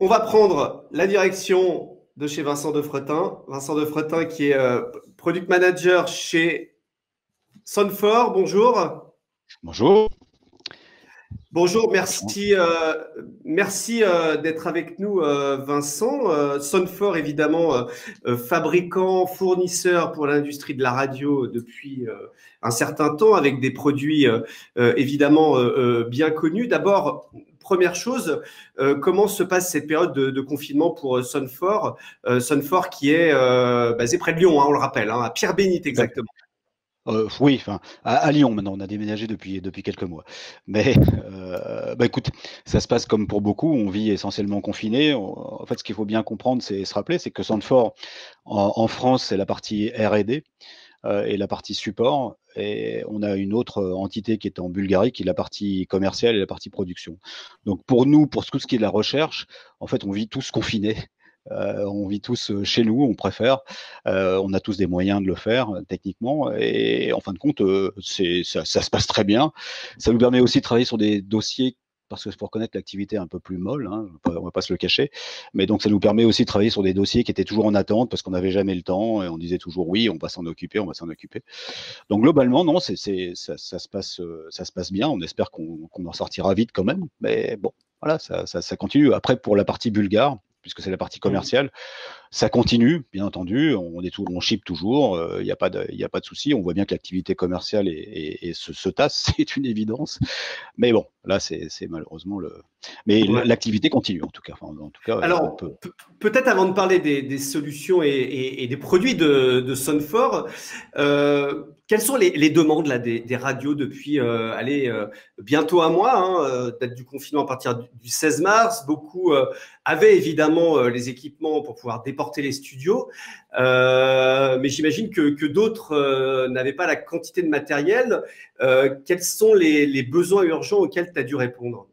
On va prendre la direction de chez Vincent Defretin. Vincent Defretin qui est Product Manager chez Sonfor. Bonjour. Bonjour. Bonjour, Bonjour. merci d'être avec nous, Vincent. Sonfor, évidemment, fabricant, fournisseur pour l'industrie de la radio depuis un certain temps, avec des produits évidemment bien connus. D'abord, première chose, comment se passe cette période de confinement pour Sonfor? Sonfor qui est basé près de Lyon, hein, on le rappelle, hein, à Pierre-Bénite Tout à fait. exactement. Oui, enfin, à Lyon maintenant, on a déménagé depuis quelques mois. Mais écoute, ça se passe comme pour beaucoup, on vit essentiellement confiné. En fait, ce qu'il faut bien comprendre, c'est se rappeler, c'est que Sandford, en France, c'est la partie R&D et la partie support. Et on a une autre entité qui est en Bulgarie, qui est la partie commerciale et la partie production. Donc pour nous, pour tout ce qui est de la recherche, en fait, on vit tous confinés. On vit tous chez nous, on préfère. On a tous des moyens de le faire techniquement. Et en fin de compte, ça se passe très bien. Ça nous permet aussi de travailler sur des dossiers parce que pour connaître l'activité un peu plus molle, hein, on va pas se le cacher, mais donc ça nous permet aussi de travailler sur des dossiers qui étaient toujours en attente parce qu'on n'avait jamais le temps et on disait toujours oui, on va s'en occuper, on va s'en occuper. Donc globalement, non, ça se passe bien. On espère qu'on en sortira vite quand même, mais bon, voilà, ça continue. Après, pour la partie bulgare, puisque c'est la partie commerciale, ça continue, bien entendu. On ship toujours. Il n'y a pas de souci. On voit bien que l'activité commerciale se tasse, c'est une évidence. Mais bon, là, c'est malheureusement le. Mais Ouais. l'activité continue en tout cas. Enfin, en tout cas, on Alors, peut. peut-être avant de parler des solutions et des produits de Sonfor, quelles sont les demandes là, des radios depuis bientôt un mois, hein, date du confinement à partir du 16 mars. Beaucoup avaient évidemment les équipements pour pouvoir déporter les studios, mais j'imagine que d'autres n'avaient pas la quantité de matériel. Quels sont les besoins urgents auxquels tu as dû répondre?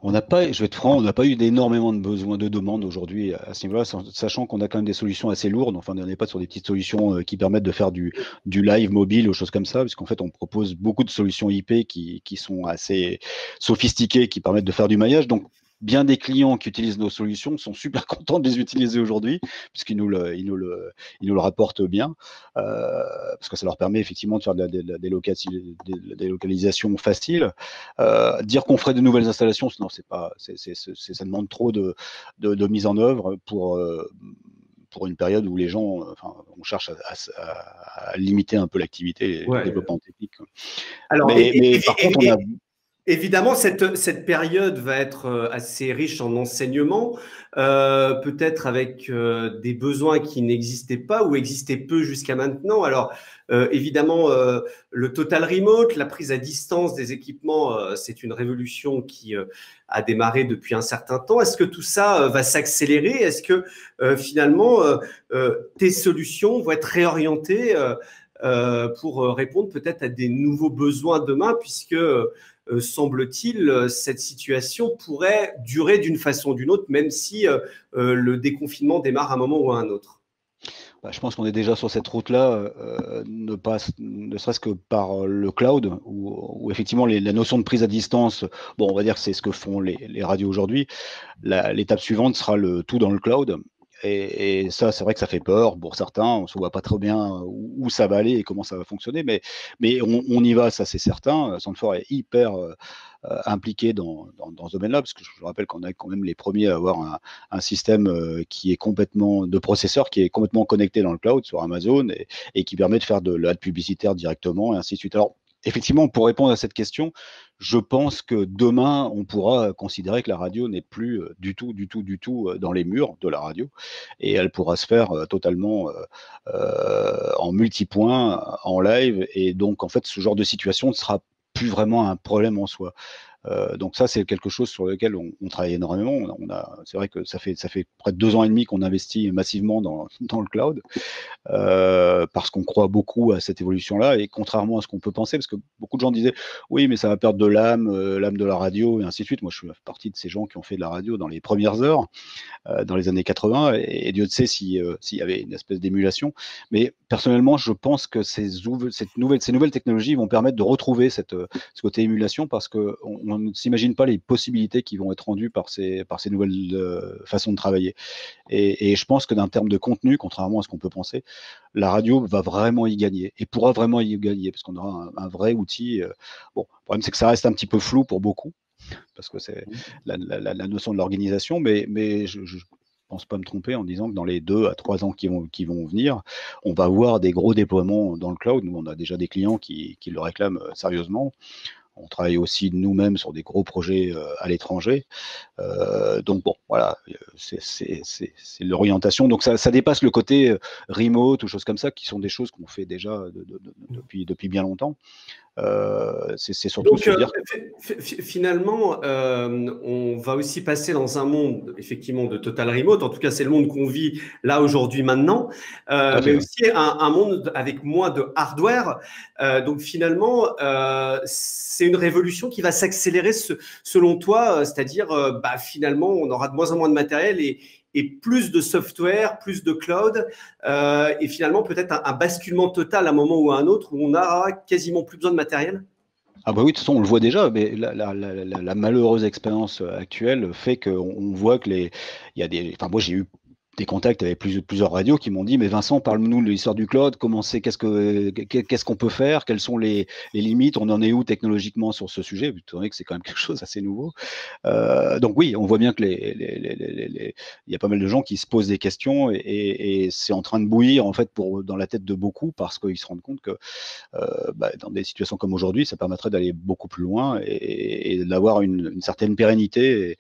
On n'a pas, je vais être franc, on n'a pas eu d'énormément de besoins, de demandes aujourd'hui à ce niveau-là, sachant qu'on a quand même des solutions assez lourdes. Enfin, on n'est pas sur des petites solutions qui permettent de faire du live mobile ou choses comme ça, puisqu'en fait, on propose beaucoup de solutions IP qui sont assez sophistiquées, qui permettent de faire du maillage. Donc, bien des clients qui utilisent nos solutions sont super contents de les utiliser aujourd'hui, puisqu'ils nous le rapportent bien, parce que ça leur permet effectivement de faire des localisations faciles. Dire qu'on ferait de nouvelles installations, non, c'est pas, ça demande trop de mise en œuvre pour une période où les gens, enfin, on cherche à limiter un peu l'activité et le Ouais. développement technique. Alors, Mais par contre, on a. évidemment, cette période va être assez riche en enseignements, peut-être avec des besoins qui n'existaient pas ou existaient peu jusqu'à maintenant. Alors, évidemment, le total remote, la prise à distance des équipements, c'est une révolution qui a démarré depuis un certain temps. Est-ce que tout ça va s'accélérer? Est-ce que finalement, tes solutions vont être réorientées pour répondre peut-être à des nouveaux besoins demain, puisque semble-t-il, cette situation pourrait durer d'une façon ou d'une autre, même si le déconfinement démarre à un moment ou à un autre. Je pense qu'on est déjà sur cette route-là, ne serait-ce que par le cloud, où effectivement la notion de prise à distance, bon, on va dire que c'est ce que font les radios aujourd'hui. L'étape suivante sera le tout dans le cloud. Et ça, c'est vrai que ça fait peur pour certains. On ne se voit pas très bien où ça va aller et comment ça va fonctionner, mais on y va, ça c'est certain. Sandfor est hyper impliqué dans ce domaine-là, parce que je rappelle qu'on est quand même les premiers à avoir un système qui est complètement de processeur, qui est complètement connecté dans le cloud sur Amazon et qui permet de faire de l'ad publicitaire directement et ainsi de suite. Alors, effectivement, pour répondre à cette question, je pense que demain, on pourra considérer que la radio n'est plus du tout dans les murs de la radio et elle pourra se faire totalement en multipoint, en live. Et donc, en fait, ce genre de situation ne sera plus vraiment un problème en soi. Donc ça, c'est quelque chose sur lequel on travaille énormément. C'est vrai que ça fait près de 2 ans et demi qu'on investit massivement dans le cloud. Parce qu'on croit beaucoup à cette évolution-là, et contrairement à ce qu'on peut penser, parce que beaucoup de gens disaient oui, mais ça va perdre de l'âme, l'âme de la radio, et ainsi de suite. Moi, je suis partie de ces gens qui ont fait de la radio dans les premières heures, dans les années 80, et Dieu sait s'il y avait une espèce d'émulation. Mais personnellement, je pense que ces nouvelles technologies vont permettre de retrouver ce côté émulation, parce qu'on ne s'imagine pas les possibilités qui vont être rendues par ces nouvelles façons de travailler. Et je pense que d'un terme de contenu, contrairement à ce qu'on peut penser, la radio va vraiment y gagner et pourra vraiment y gagner parce qu'on aura un vrai outil. Bon, le problème, c'est que ça reste un petit peu flou pour beaucoup parce que c'est la notion de l'organisation, mais je pense pas me tromper en disant que dans les 2 à 3 ans qui vont venir, on va voir des gros déploiements dans le cloud. Nous, on a déjà des clients qui le réclament sérieusement. On travaille aussi nous-mêmes sur des gros projets à l'étranger. Donc bon, voilà, c'est l'orientation. Donc ça dépasse le côté remote ou choses comme ça, qui sont des choses qu'on fait déjà depuis bien longtemps. C'est surtout Donc, se dire. finalement, on va aussi passer dans un monde, effectivement, de total remote. En tout cas, c'est le monde qu'on vit là, aujourd'hui, maintenant. Mais aussi un monde avec moins de hardware. Donc, finalement, c'est une révolution qui va s'accélérer selon toi. C'est-à-dire, finalement, on aura de moins en moins de matériel et plus de software, plus de cloud, et finalement peut-être un basculement total à un moment ou à un autre où on n'aura quasiment plus besoin de matériel. Ah bah oui, de toute façon, on le voit déjà, mais la malheureuse expérience actuelle fait qu'on voit que il y a des, enfin moi j'ai eu des contacts avec plusieurs radios qui m'ont dit, mais Vincent, parle-nous de l'histoire du cloud, comment c'est, qu'est-ce qu'on peut faire, quelles sont les limites, on en est où technologiquement sur ce sujet, étant donné que c'est quand même quelque chose d'assez nouveau. Donc oui, on voit bien que il y a pas mal de gens qui se posent des questions et c'est en train de bouillir en fait dans la tête de beaucoup parce qu'ils se rendent compte que dans des situations comme aujourd'hui, ça permettrait d'aller beaucoup plus loin et d'avoir une certaine pérennité.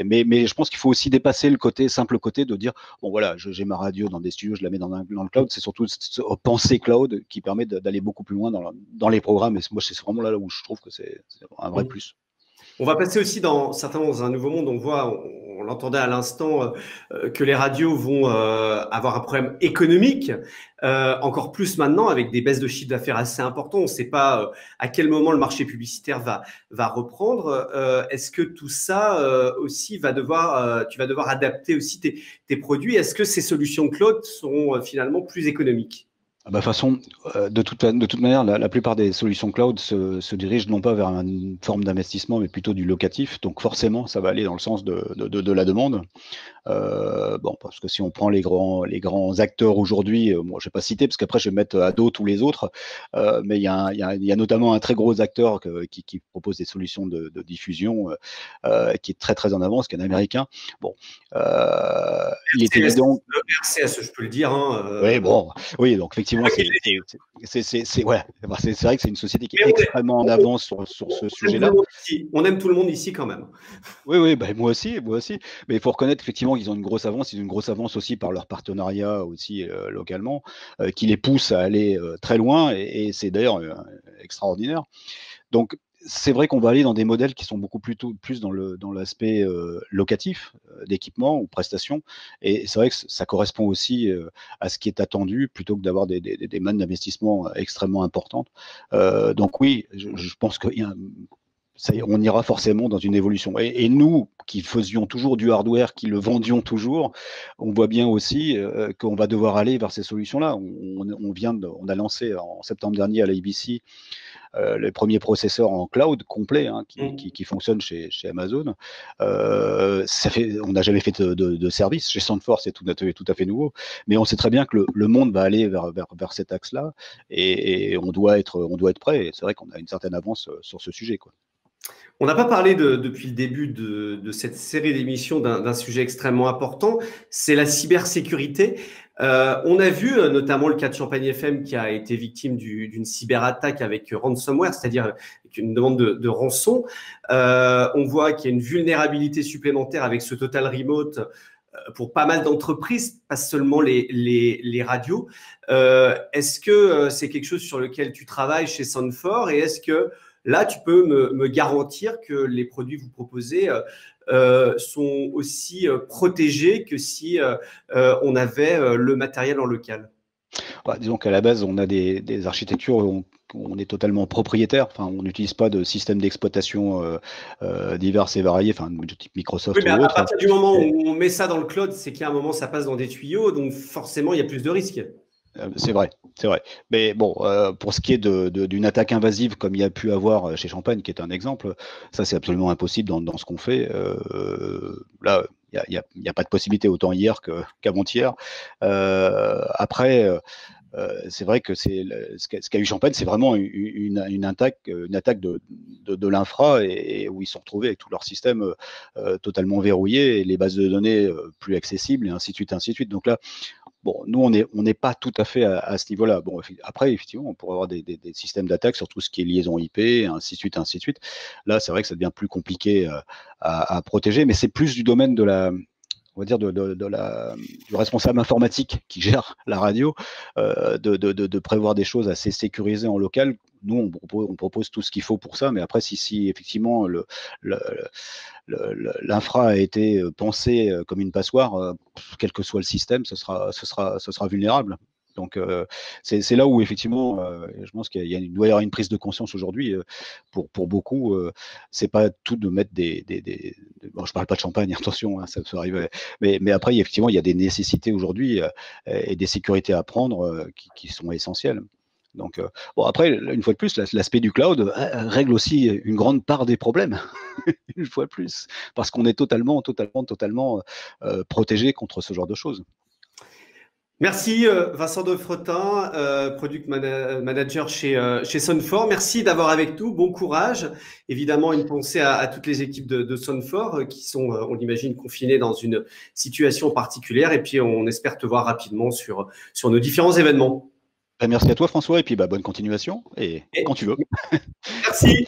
Mais je pense qu'il faut aussi dépasser le simple côté de dire bon voilà, j'ai ma radio dans des studios, je la mets dans le cloud. C'est surtout penser cloud qui permet d'aller beaucoup plus loin dans les programmes. Et moi, c'est vraiment là où je trouve que c'est un vrai plus. On va passer aussi certainement dans un nouveau monde. On l'entendait à l'instant, que les radios vont avoir un problème économique, encore plus maintenant avec des baisses de chiffre d'affaires assez importantes. On ne sait pas à quel moment le marché publicitaire va reprendre. Est-ce que tout ça aussi tu vas devoir adapter aussi tes produits? Est-ce que ces solutions cloud seront finalement plus économiques? De toute façon, de toute manière, la plupart des solutions cloud se dirigent non pas vers une forme d'investissement, mais plutôt du locatif. Donc forcément, ça va aller dans le sens de la demande. Bon, parce que si on prend les grands acteurs aujourd'hui, moi je vais pas citer parce qu'après je vais mettre à dos tous les autres, mais il y a notamment un très gros acteur qui propose des solutions de diffusion qui est très très en avance, qui est un américain. Bon, il est évident. RCS, je peux le dire. Oui, bon, oui, donc effectivement, c'est vrai que c'est une société qui est extrêmement en avance sur ce sujet-là. On aime tout le monde ici quand même. Oui, moi aussi. Mais il faut reconnaître effectivement qu'ils ont une grosse avance. Ils ont une grosse avance aussi par leur partenariat aussi localement, qui les pousse à aller très loin. Et c'est d'ailleurs extraordinaire. Donc, c'est vrai qu'on va aller dans des modèles qui sont beaucoup plus dans l'aspect locatif d'équipement ou prestations. Et c'est vrai que ça correspond aussi à ce qui est attendu plutôt que d'avoir des mannes d'investissement extrêmement importantes. Donc oui, je pense qu'il y a on ira forcément dans une évolution. Et nous, qui faisions toujours du hardware, qui le vendions toujours, on voit bien aussi qu'on va devoir aller vers ces solutions-là. On a lancé en septembre dernier à l'ABC le premier processeur en cloud complet qui fonctionne chez Amazon. On n'a jamais fait de service. Chez SoundForce, c'est tout à fait nouveau. Mais on sait très bien que le monde va aller vers cet axe-là et on doit être prêt. Et c'est vrai qu'on a une certaine avance sur ce sujet, quoi. On n'a pas parlé depuis le début de cette série d'émissions d'un sujet extrêmement important, c'est la cybersécurité. On a vu notamment le cas de Champagne FM qui a été victime d'une cyberattaque avec ransomware, c'est-à-dire avec une demande de rançon. On voit qu'il y a une vulnérabilité supplémentaire avec ce total remote pour pas mal d'entreprises, pas seulement les radios. Est-ce que c'est quelque chose sur lequel tu travailles chez Sound4 et est-ce que là, tu peux me garantir que les produits que vous proposez sont aussi protégés que si on avait le matériel en local? Disons qu'à la base, on a des architectures où on est totalement propriétaire. Enfin, on n'utilise pas de système d'exploitation divers et variés, enfin, de type Microsoft oui, mais ou à autre. partir du moment où on met ça dans le cloud, c'est qu'à un moment, ça passe dans des tuyaux, donc forcément, il y a plus de risques. C'est vrai, c'est vrai. Mais bon, pour ce qui est d'une attaque invasive comme il y a pu avoir chez Champagne, qui est un exemple, ça c'est absolument impossible dans ce qu'on fait. Là, il y a pas de possibilité autant hier qu'avant-hier. Après, c'est vrai que ce qu'a eu Champagne, c'est vraiment une attaque de l'infra et où ils se sont retrouvés avec tout leur système totalement verrouillé et les bases de données plus accessibles et ainsi de suite, ainsi de suite. Donc là, bon, nous, on n'est pas tout à fait à ce niveau-là. Bon, après, effectivement, on pourrait avoir des systèmes d'attaque sur tout ce qui est liaison IP, ainsi de suite, ainsi de suite. Là, c'est vrai que ça devient plus compliqué à protéger, mais c'est plus du domaine de la, on va dire du responsable informatique qui gère la radio, de prévoir des choses assez sécurisées en local. Nous, on propose tout ce qu'il faut pour ça, mais après, si effectivement le, l'infra a été pensé comme une passoire, quel que soit le système, ce sera vulnérable. Donc c'est là où effectivement, je pense qu'il doit y avoir une prise de conscience aujourd'hui pour beaucoup. C'est pas tout de mettre bon, je parle pas de champagne, attention, hein, ça arrive. Mais après, effectivement, il y a des nécessités aujourd'hui et des sécurités à prendre qui sont essentielles. Donc, bon, après, une fois de plus, l'aspect du cloud règle aussi une grande part des problèmes, une fois de plus, parce qu'on est totalement protégé contre ce genre de choses. Merci Vincent Defretin, Product Manager chez Sonfor. Merci d'avoir avec nous. Bon courage. Évidemment, une pensée à toutes les équipes de Sonfor qui sont, on l'imagine, confinées dans une situation particulière. Et puis, on espère te voir rapidement sur nos différents événements. Merci à toi François et puis bonne continuation et quand tu veux. Merci.